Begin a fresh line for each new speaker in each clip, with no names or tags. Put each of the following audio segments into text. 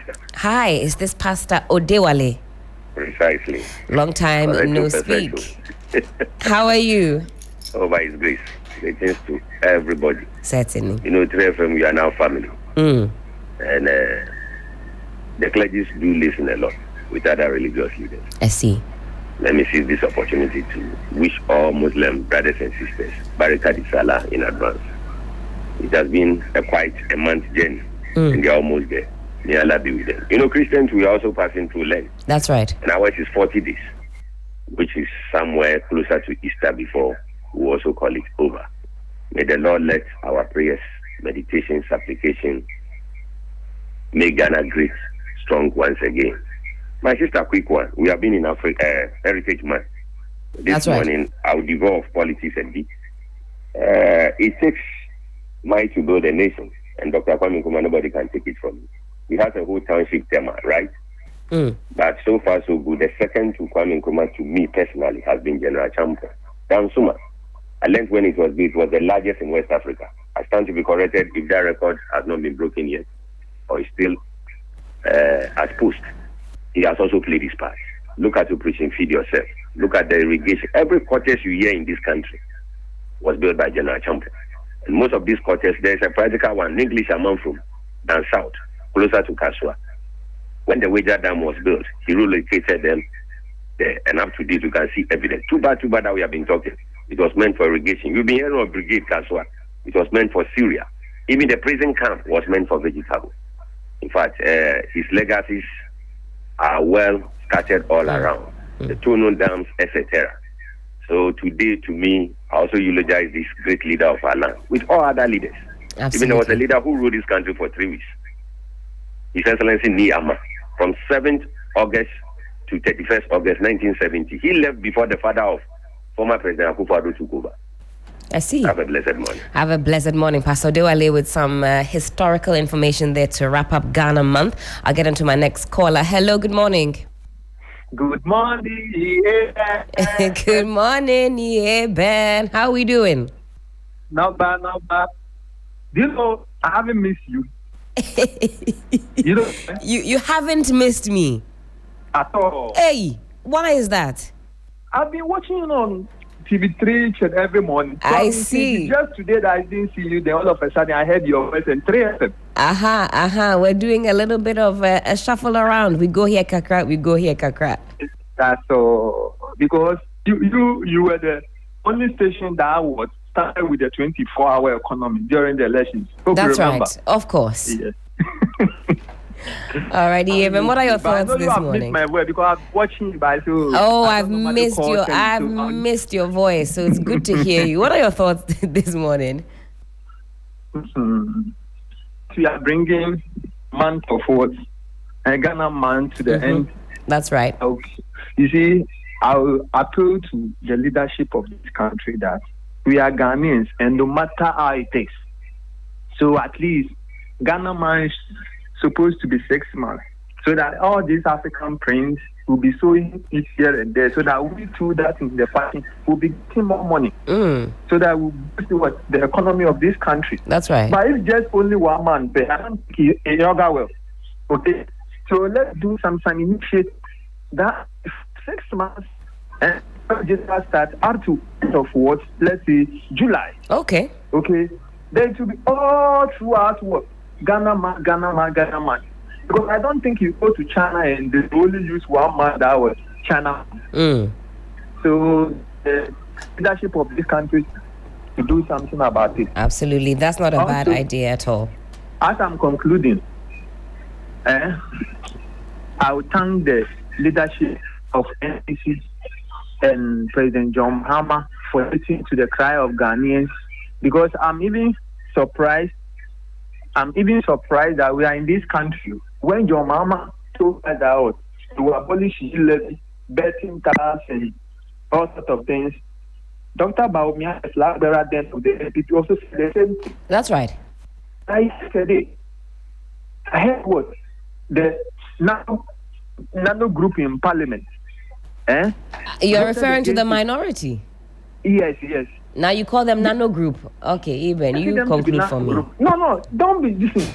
sister.
Hi, is this Pastor Odewale?
Precisely.
Long time no speak. How are you?
Oh, by His grace. Greetings to everybody.
Certainly.
3FM, we are now family.
Mm.
And the clergy do listen a lot with other religious leaders.
I see.
Let me seize this opportunity to wish all Muslim brothers and sisters Baraka di Salah in advance. It has been quite a month journey, and they're almost there. May Allah be with them. Christians, we are also passing through Lent.
That's right.
And ours is 40 days, which is somewhere closer to Easter before we also call it over. May the Lord let our prayers, meditations, supplication make Ghana great, strong once again. My sister, quick one. We have been in Africa Heritage Month. This morning, I'll devolve politics a bit. It takes might to build a nation, and Dr. Kwame Nkrumah, nobody can take it from me. He has a whole township tema, right? But so far, so good. The second to Kwame Nkrumah, to me personally, has been General Champa. Dansuma. I learned when it was built, it was the largest in West Africa. I stand to be corrected if that record has not been broken yet, or is still as post. He has also played his part. Look at your preaching, feed yourself. Look at the irrigation. Every cottage you hear in this country was built by General Champa. And most of these cottages, there's a practical one, English among from down south, closer to Kaswa. When the Wager Dam was built, he relocated them there. And up to this, you can see evidence. Too bad that we have been talking. It was meant for irrigation. You've been hearing of Brigade Kaswa. It was meant for Syria. Even the prison camp was meant for vegetables. In fact, his legacies are well scattered all around. The two known dams, etc. So today, to me, I also eulogize this great leader of our land, with all other leaders.
Absolutely.
Even there was a leader who ruled this country for 3 weeks. His Excellency Niyama, from 7th August to 31st August 1970. He left before the father of former President Akufo-Addo took over.
I see.
Have a blessed morning.
Have a blessed morning, Pastor Odewale, with some historical information there to wrap up Ghana month. I'll get into my next caller. Hello, good morning.
Good morning, yeah.
Good morning, yeah, Ben. How are we doing?
Not bad, not bad. You know, I haven't missed you.
You haven't missed me
at all.
Hey, why is that?
I've been watching you on TV3 each and every morning. So
I see.
Just today that I didn't see you, then all of a sudden I heard your voice in 3FM.
We're doing a little bit of a shuffle around. We go here, kakra. We go here, kakra.
That's so because you were the only station that was started with the 24-hour economy during the elections. Hope
That's right. Of course.
Yes.
Alrighty, Evan. What are your thoughts this morning?
Missed my word because I'm watching you by
I've missed your voice, so it's good to hear you. What are your thoughts this morning?
We are bringing month of what? A Ghana month to the end.
That's right.
Okay. You see, I will appeal to the leadership of this country that we are Ghanaians, and no matter how it takes. So at least Ghana month supposed to be 6 months, so that all these African princes will be sowing it here and there, so that we too that in the party will be getting more money, so that we'll boost what the economy of this country.
That's right.
But if just only one man, they don't think yoga well. Okay, so let's do some initiative that 6 months and just start up to end of what? Let's say July.
Okay.
Then it will be all throughout what? Ghana man. Because I don't think you go to China and they only use 1 month that was China. So the leadership of this country to do something about it.
Absolutely. That's not a bad idea at all.
As I'm concluding, I will thank the leadership of NCC and President John Mahama for listening to the cry of Ghanaians, because I'm even surprised that we are in this country when John Mahama told us out to abolish levy, betting tax, and all sorts of things. Dr. Baumia, the flag bearer then of the NPP, also said the same thing.
That's right.
Yesterday, I heard what? The nano group in Parliament.
You're referring to the minority?
Yes.
Now you call them nano group. Okay, even you conclude for me.
Group. No, don't be listening.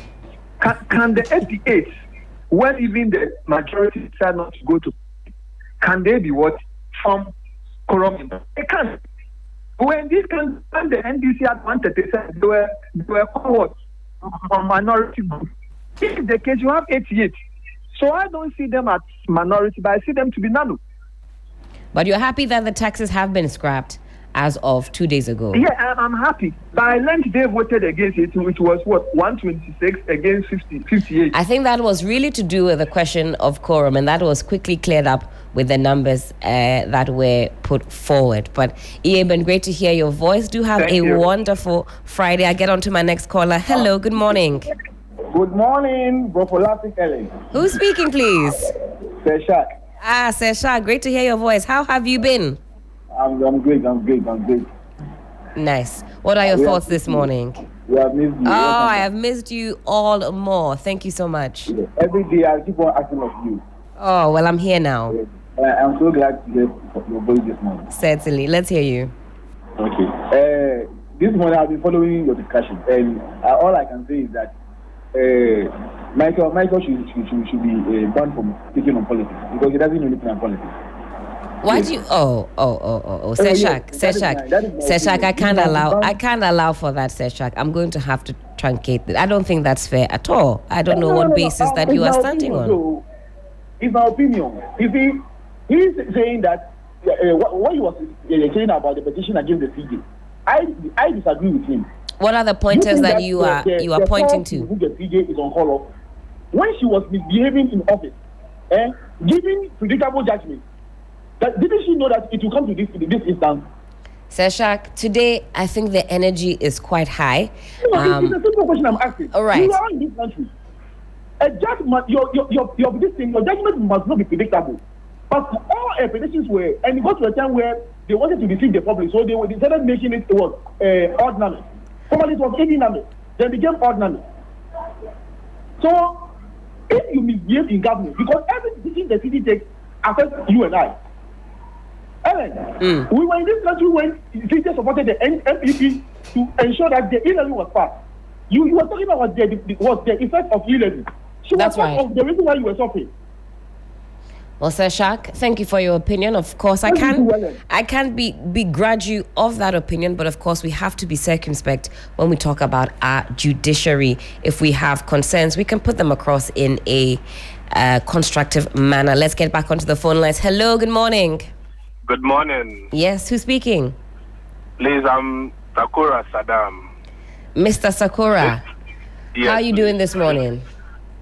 Can the 88 when even the majority decide not to go to, can they be what? From quorum? They can't. When the NDC had 137, they were called what? A minority group. This is the case, you have 88. So I don't see them as minority, but I see them to be nano.
But you're happy that the taxes have been scrapped as of 2 days ago?
Yeah, I'm happy. But I learned they voted against it, which was what? 126 against 58.
I think that was really to do with the question of quorum, and that was quickly cleared up with the numbers that were put forward. But Eben, great to hear your voice. Do have
Thank you.
Wonderful Friday. I get on to my next caller. Hello, good morning.
Good morning, Bropholatic Ellen.
Who's speaking, please?
Seshak.
Sesha, great to hear your voice. How have you been?
I'm great.
Nice. What are your thoughts this morning?
We have missed you.
Oh, I have missed you all more. Thank you so much.
Every day I keep on asking of you.
Oh, well, I'm here now.
I'm so glad to hear your voice this morning.
Certainly. Let's hear you.
Okay. This morning I've been following your discussion, and all I can say is that Michael should be banned from speaking on politics because he doesn't know anything on politics.
Why do you? Seshak, I can't allow for that, Seshak. I'm going to have to truncate it. I don't think that's fair at all. I don't know what basis that you are standing on.
It's my opinion. You see, he's saying that what he was saying about the petition against the CJ. I disagree with him.
What are the pointers that you are pointing to?
The CJ is on call off. When she was misbehaving in office, giving predictable judgment, didn't she know that it will come to this instance?
Seshak, today I think the energy is quite high.
It's a simple question I'm asking.
All right.
You are in this country. A judgment, your judgment must not be predictable. But all predictions were, and it got to a time where they wanted to deceive the public, so they decided making it odd numbers. Formerly it was 80 numbers, then became odd numbers. So if you misbehave in government, because every decision the city takes affects you and I. Ellen, we were in this country when city supported the NPP to ensure that the e-learning was passed. You were talking about the effect of e-learning. She was part of the reason why you were suffering.
Well, Seshak, thank you for your opinion. Of course, I can't begrudge you of that opinion, but of course we have to be circumspect when we talk about our judiciary. If we have concerns, we can put them across in a constructive manner. Let's get back onto the phone lines. Hello, good morning.
Good morning.
Yes, who's speaking?
Please, I'm Sakura Saddam.
Mr. Sakura,
yes,
how are you doing this morning?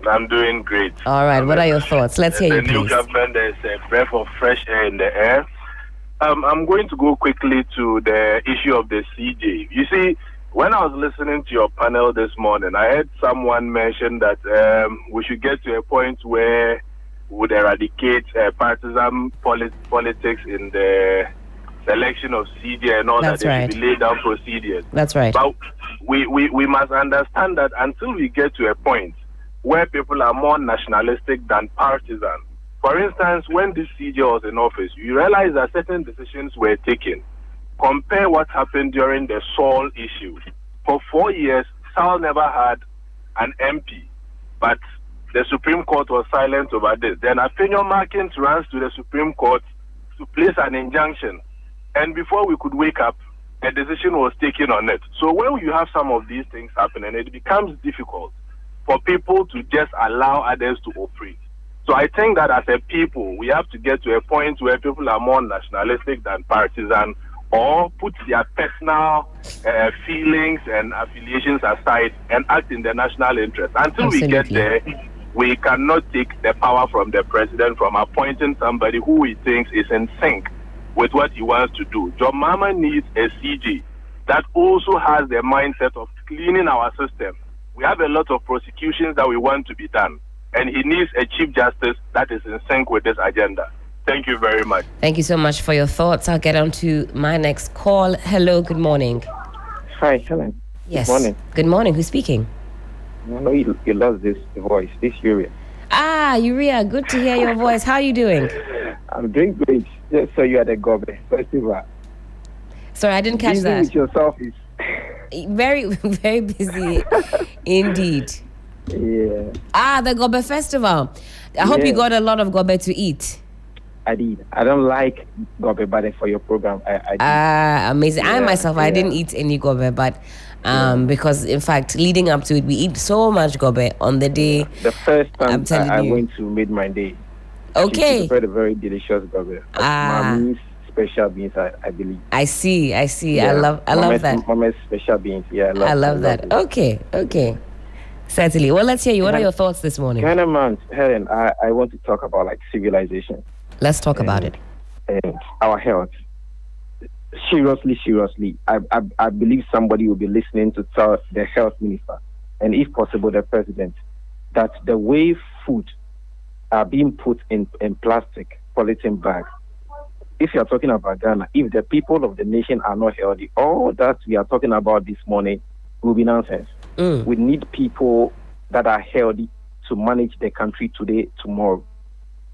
I'm doing great.
All right, what are your thoughts? Let's hear you, please.
The new government, there's a breath of fresh air in the air. I'm going to go quickly to the issue of the CJ. You see, when I was listening to your panel this morning, I heard someone mention that we should get to a point where we would eradicate partisan politics in the selection of CJ and all that. There should be laid down procedures.
That's right.
But we must understand that until we get to a point where people are more nationalistic than partisan. For instance, when this CJ was in office, you realize that certain decisions were taken. Compare what happened during the Saul issue. For 4 years, Saul never had an MP, but the Supreme Court was silent over this. Then opinion marking runs to the Supreme Court to place an injunction. And before we could wake up, a decision was taken on it. So when you have some of these things happening, it becomes difficult for people to just allow others to operate. So I think that as a people, we have to get to a point where people are more nationalistic than partisan, or put their personal feelings and affiliations aside and act in the national interest. Until we get there, we cannot take the power from the president from appointing somebody who he thinks is in sync with what he wants to do. John Mahama needs a CJ that also has the mindset of cleaning our system. We have a lot of prosecutions that we want to be done, and he needs a Chief Justice that is in sync with this agenda. Thank you very much.
Thank you so much for your thoughts. I'll get on to my next call. Hello, good morning.
Hi, Helen.
Yes.
Good morning.
Good morning. Who's speaking?
I know you lost this voice, this Uria.
Uria, good to hear your voice. How are you doing?
I'm doing great. Just so you are the Gobe Festival.
Sorry, I didn't catch that.
With yourself is
very, very busy indeed.
Yeah.
Ah, the Gobe Festival. I hope you got a lot of Gobe to eat.
I did. I don't like gobe, but for your program, I did.
Amazing. I myself, I didn't eat any gobe, but because in fact, leading up to it, we eat so much gobe on the day.
The first time
I'm telling
I
you.
went to Made My Day.
Okay.
She prepared a very delicious gobe. Mommy's special beans, I believe.
I see.
Yeah.
I love that.
Mommy's special beans. Yeah,
I love that. Okay. Certainly. Well, let's hear you. What are your thoughts this morning?
Helen, I want to talk about like civilization.
Let's talk about it.
And our health. Seriously, I believe somebody will be listening to tell the health minister, and if possible, the president, that the way food are being put in plastic polythene bags. If you are talking about Ghana, if the people of the nation are not healthy, all that we are talking about this morning will be nonsense. We need people that are healthy to manage the country today, tomorrow.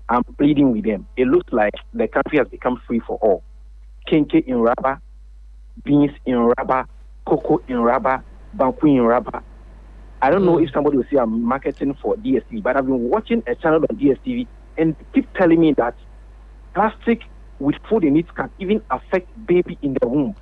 I'm pleading with them. It looks like the country has become free for all. Kenke in rubber, beans in rubber, cocoa in rubber, banku in rubber. I don't know if somebody will say I'm marketing for DSTV, but I've been watching a channel on DSTV and keep telling me that plastic with food in it can even affect baby in the womb.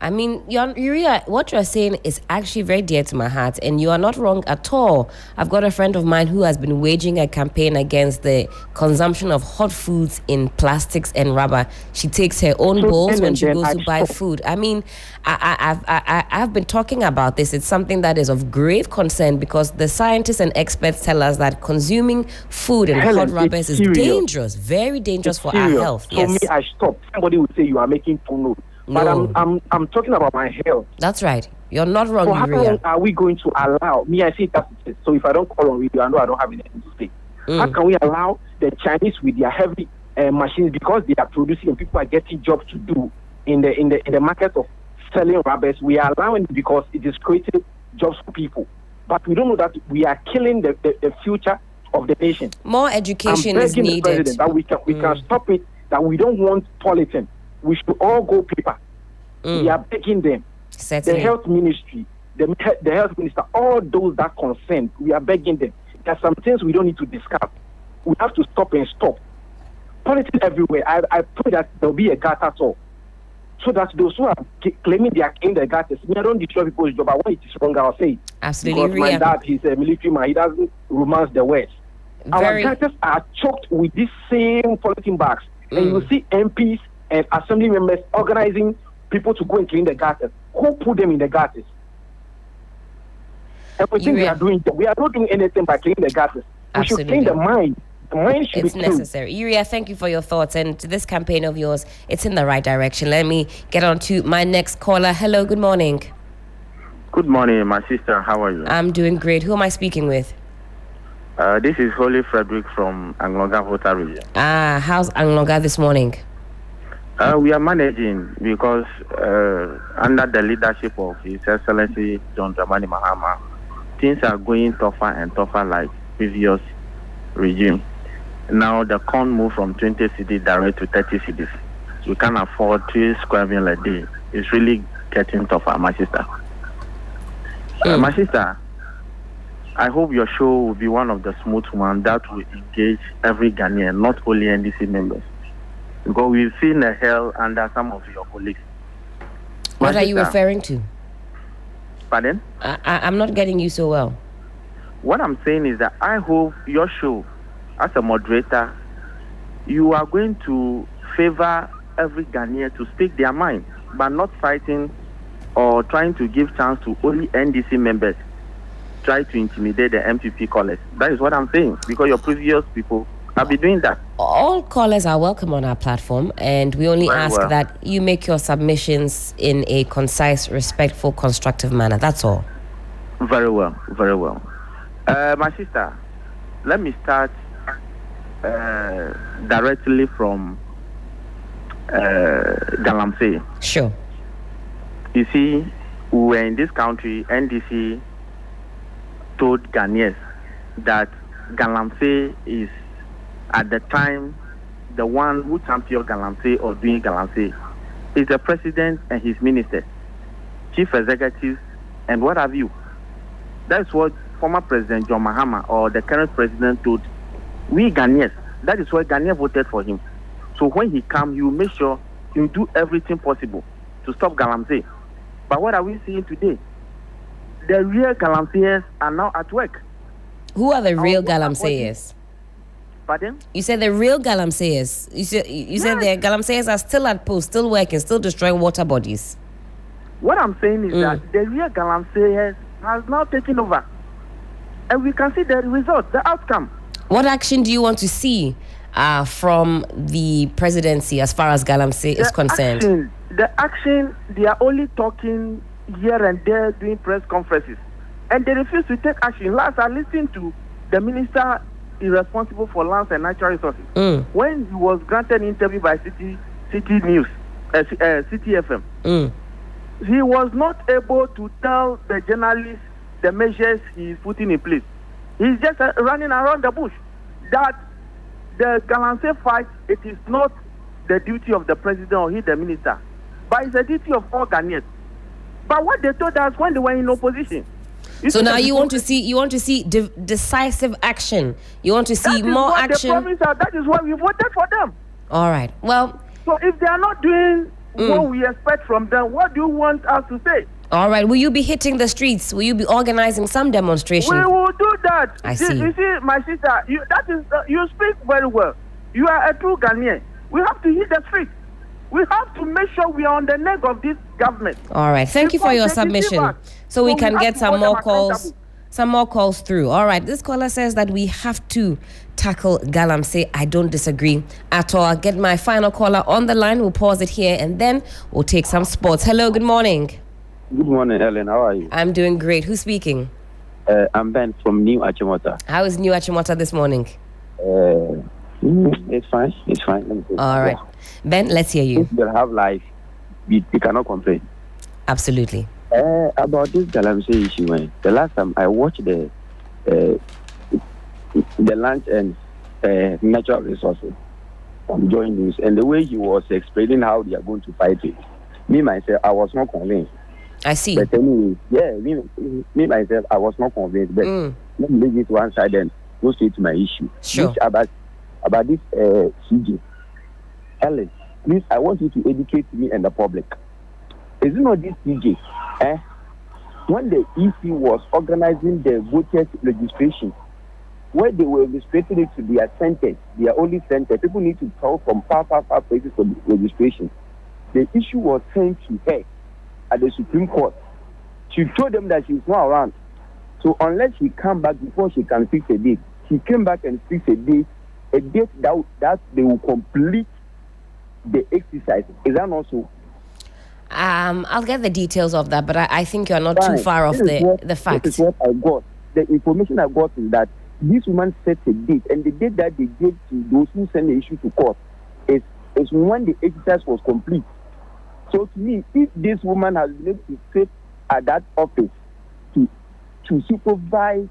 I mean, what you're saying is actually very dear to my heart, and you are not wrong at all. I've got a friend of mine who has been waging a campaign against the consumption of hot foods in plastics and rubber. She takes her own bowls when she goes to buy food. I mean, I've been talking about this. It's something that is of grave concern because the scientists and experts tell us that consuming food in hot rubbers is dangerous, very dangerous for our health.
So me, I stop. Somebody would say you are making too. But I'm talking about my health.
That's right. You're not wrong.
So how long are we going to allow me? I see that's it. So if I don't call on radio, I know I don't have anything to say. How can we allow the Chinese with their heavy machines, because they are producing and people are getting jobs to do in the market of selling rubbers? We are allowing it because it is creating jobs for people, but we don't know that we are killing the future of the nation.
More education is needed.
The president that we can stop it. That we don't want polythene. We should all go paper. We are begging them.
Certainly.
The health ministry, the health minister, all those that concerned, we are begging them. There are some things we don't need to discuss. We have to stop. Politics everywhere. I pray that there will be a gutter tour, so that those who are claiming they are in the gutters, I don't destroy people's job. I want it is wrong, I'll say it.
Absolutely.
Because my dad, he's a military man. He doesn't romance the words. Our gutters are choked with these same polythene bags. And you will see MPs and assembly members organizing people to go and clean the gutters. Who put them in the gutters? Everything we are doing, we are not doing anything by cleaning the gutters. We should clean the mind. The mind should be clean.
It's necessary. Uria, thank you for your thoughts. And this campaign of yours, it's in the right direction. Let me get on to my next caller. Hello, good morning.
Good morning, my sister. How are you?
I'm doing great. Who am I speaking with?
This is Holy Frederick from Anglonga Volta region.
How's Anglonga this morning?
We are managing because under the leadership of His Excellency John Dramani Mahama, things are going tougher and tougher like previous regime. Now the corn moved from 20 cedis direct to 30 cedis. We can't afford 3 square meal a day. It's really getting tougher, my sister. My sister, I hope your show will be one of the smooth ones that will engage every Ghanaian, not only NDC members. Because we've seen a hell under some of your colleagues.
What are you referring to?
Pardon?
I'm not getting you so well.
What I'm saying is that I hope your show, as a moderator, you are going to favor every Ghanaian to speak their mind, but not fighting or trying to give chance to only NDC members. Try to intimidate the MPP callers. That is what I'm saying, because your previous people have been doing that.
All callers are welcome on our platform, and we only ask that you make your submissions in a concise, respectful, constructive manner. That's all.
Very well, very well. My sister, let me start directly from Galamsey.
Sure.
You see, we were in this country, NDC told Ghanaians that Galamsey is, at the time, the one who championed Galamsey or doing Galamsey is the president and his ministers, chief executives, and what have you. That's what former President John Mahama or the current president told we Ghanaians, that is why Ghanaians voted for him. So when he comes, he will make sure he will do everything possible to stop Galamsey. But what are we seeing today? The real Galamseyers are now at work.
Who are the real Galamseyers?
Pardon?
You said the real Galamseyers. You said the Galamseyers are still at post, still working, still destroying water bodies.
What I'm saying is that the real Galamseyers has now taken over. And we can see the result, the outcome.
What action do you want to see from the presidency as far as Galamsey is concerned?
The action, they are only talking here and there, doing press conferences. And they refuse to take action. Last, I listened to the minister responsible for lands and natural resources. When he was granted an interview by City News, City FM, he was not able to tell the journalists the measures he is putting in place. He's just running around the bush. That the Galamsey fight, it is not the duty of the president or the minister, but it's the duty of all Ghanaians. But what they told us when they were in opposition.
So now you want to see decisive action. You want to see more action.
That is why we voted for them.
All right. Well.
So if they are not doing what we expect from them, what do you want us to say?
All right. Will you be hitting the streets? Will you be organizing some demonstration?
We will do that.
I see.
You see, my sister, you speak very well. You are a true Ghanaian. We have to hit the streets. We have to make sure we are on the neck of this government.
All right. Thank you for your submission. So we can get some more calls. Some more calls through. All right. This caller says that we have to tackle Galamsey. I don't disagree at all. I'll get my final caller on the line. We'll pause it here and then we'll take some sports. Hello. Good morning.
Good morning, Helen. How are you?
I'm doing great. Who's speaking?
I'm Ben from New Achimota.
How is New Achimota this morning?
It's fine. It's fine. Let me see.
All right. Ben, let's hear you.
If they have life, we cannot complain.
Absolutely.
About this Galamsey issue, the last time I watched the land and natural resources on Joy News, and the way he was explaining how they are going to fight it, me myself, I was not convinced.
I see.
But anyway, me myself, I was not convinced. But let me leave it to one side and go straight to my issue.
Sure.
Which about this CJ. Helen, please, I want you to educate me and the public. Is it not this CJ? When the EC was organizing the voters registration, where they were restricting it to their center, their only center, people need to travel from far places for the registration. The issue was sent to her at the Supreme Court. She told them that she's not around. So unless she come back before she can fix a date, she came back and fixed a date that they will complete the exercise. Is that not so?
I'll get the details of that, but I think you're not too far off the facts.
This is what I got. The information I got is that this woman set a date, and the date that they gave to those who sent the issue to court is when the exercise was complete. So to me, if this woman has been able to sit at that office to supervise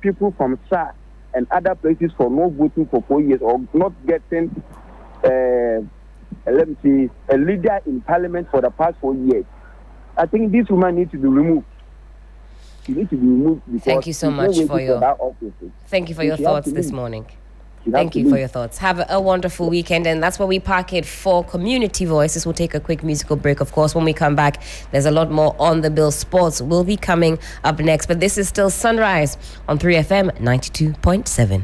people from SAR and other places for not voting for 4 years or not getting, let me see, a leader in parliament for the past 4 years, I think this woman needs to be removed. She needs to be removed because
thank you so much for your thoughts this morning. Thank you for your thoughts. Have a wonderful weekend, and that's where we park it for Community Voices. We'll take a quick musical break. Of course, when we come back, there's a lot more on the bill. Sports will be coming up next, but this is still Sunrise on 3FM 92.7.